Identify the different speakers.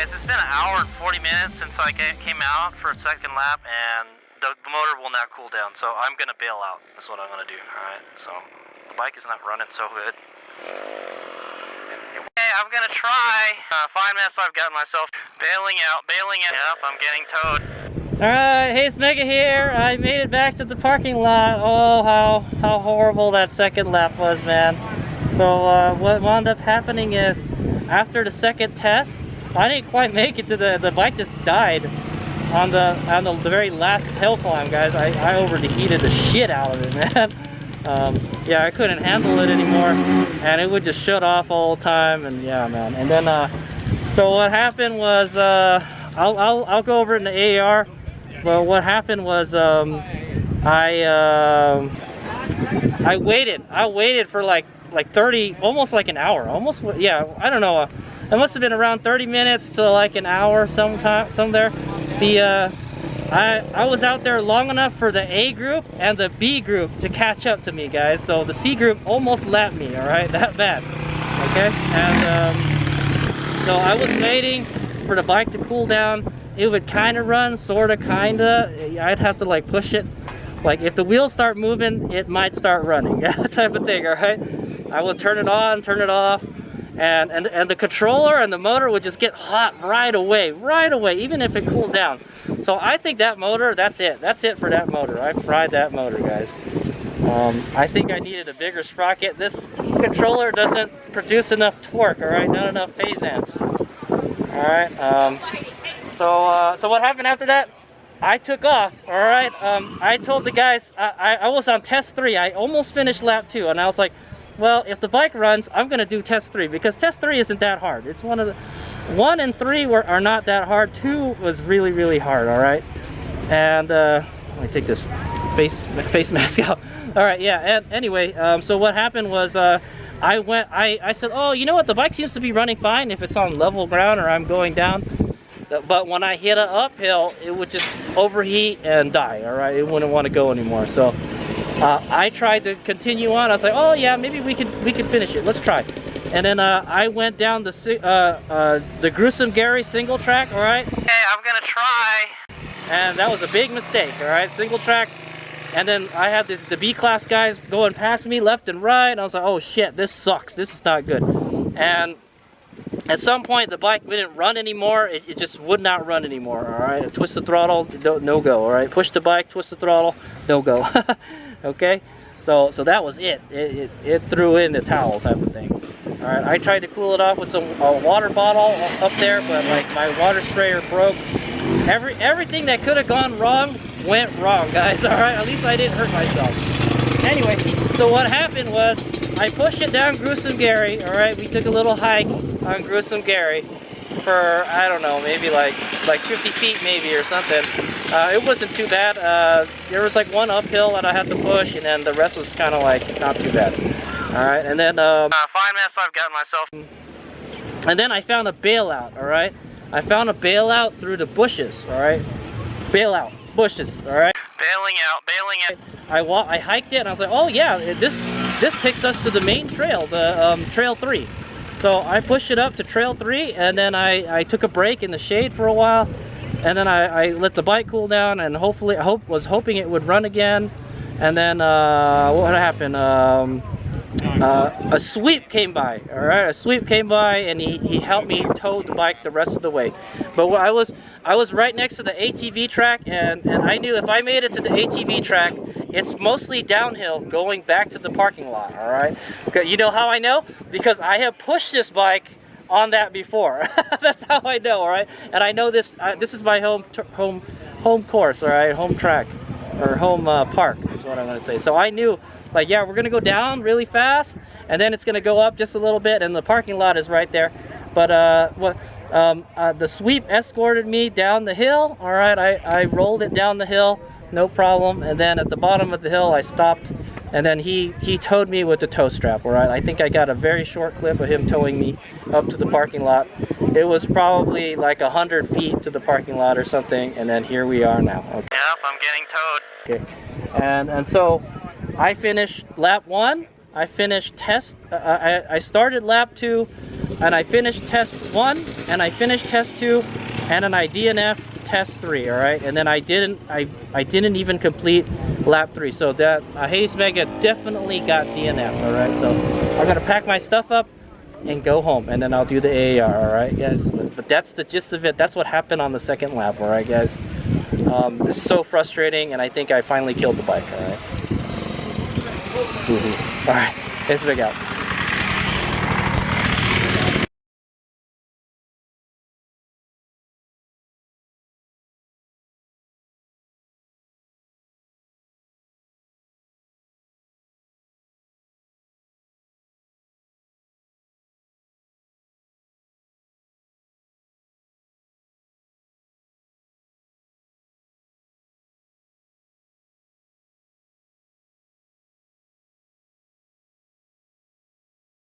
Speaker 1: guys, it's been an hour and 40 minutes since I came out for a second lap, and the motor will not cool down, so I'm gonna bail out. That's what I'm gonna do. Alright, so the bike is not running so good. Okay, I'm gonna try. Fine mess I've got myself. Bailing out. Yep, I'm getting towed.
Speaker 2: Alright, HadesOmega here. I made it back to the parking lot. Oh, how horrible that second lap was, man. So what wound up happening is, after the second test, I didn't quite make it to the bike just died on the very last hill climb, guys. I overheated the shit out of it, man. Yeah, I couldn't handle it anymore, and it would just shut off all the time, and yeah, man. And then so what happened was, I'll go over it in the AR. But what happened was, I waited for like 30, almost like an hour, almost, yeah, I don't know, it must have been around 30 minutes to like an hour some there. I was out there long enough for the A group and the B group to catch up to me, guys. So the C group almost lapped me, all right, that bad, okay? And so I was waiting for the bike to cool down. It would kind of run, sort of, kind of. I'd have to like push it. Like if the wheels start moving, it might start running, type of thing, all right? I would turn it on, turn it off, and the controller and the motor would just get hot right away, even if it cooled down. So I think that motor, that's it for that motor. I fried that motor, guys. I think I needed a bigger sprocket. This controller doesn't produce enough torque, all right? Not enough phase amps, all right? So what happened after that? I took off, all right? I told the guys, I was on test 3. I almost finished lap 2, and I was like, well, if the bike runs, I'm gonna do test 3, because test 3 isn't that hard. It's 1 and 3 are not that hard. 2 was really, really hard, all right? And let me take this face mask out. All right, yeah, and anyway, so what happened was, I said, oh, you know what? The bike seems to be running fine if it's on level ground or I'm going down. But when I hit an uphill, it would just overheat and die, all right? It wouldn't want to go anymore. So I tried to continue on. I was like, oh yeah, maybe we could finish it. Let's try. And then I went down the Gruesome Gary single track, all right?
Speaker 1: Okay, I'm gonna try.
Speaker 2: And that was a big mistake, all right? Single track. And then I had the B-class guys going past me left and right. And I was like, oh shit, this sucks. This is not good. And at some point, the bike didn't run anymore. It just would not run anymore, all right? Twist the throttle, no go, all right? Push the bike, twist the throttle, no go, okay? So that was it. It threw in the towel type of thing. All right, I tried to cool it off with a water bottle up there, but like my water sprayer broke. Everything that could have gone wrong went wrong, guys, all right? At least I didn't hurt myself. Anyway, so what happened was, I pushed it down Gruesome Gary, all right? We took a little hike on Gruesome Gary for, I don't know, maybe like 50 feet maybe or something. It wasn't too bad. There was like one uphill that I had to push, and then the rest was kind of like not too bad. All right, and then
Speaker 1: fine mess I've got myself.
Speaker 2: And then I found a bailout, all right? I found a bailout through the bushes, all right? Bailout, bushes, all right?
Speaker 1: Bailing out.
Speaker 2: I hiked it, and I was like, oh yeah, this takes us to the main trail, the Trail 3. So I pushed it up to Trail 3, and then I took a break in the shade for a while, and then I let the bike cool down, and hopefully, was hoping it would run again. And then what happened? A sweep came by, all right? A sweep came by, and he helped me tow the bike the rest of the way. But I was right next to the ATV track, and I knew if I made it to the ATV track, it's mostly downhill going back to the parking lot, all right? You know how I know? Because I have pushed this bike on that before. That's how I know, all right? And I know this is my home course, all right? Home track, or home park is what I'm gonna say. So I knew, like, yeah, we're gonna go down really fast, and then it's gonna go up just a little bit, and the parking lot is right there. But the sweep escorted me down the hill, all right? I rolled it down the hill, no problem. And then at the bottom of the hill, I stopped, and then he towed me with the tow strap, all right? I think I got a very short clip of him towing me up to the parking lot. It was probably like 100 feet to the parking lot or something, and then here we are now. Okay.
Speaker 1: Yep, I'm getting towed.
Speaker 2: Okay, and so I finished lap 1. I finished test. I started lap 2, and I finished test 1, and I finished test 2, and then I DNF test 3, all right? And then I didn't even complete lap 3, so that HadesOmega definitely got DNF, all right? So I'm gonna pack my stuff up and go home, and then I'll do the AAR, all right, guys? But that's the gist of it. That's what happened on the second lap, all right, guys? It's so frustrating, and I think I finally killed the bike, all right? All right, HadesOmega out.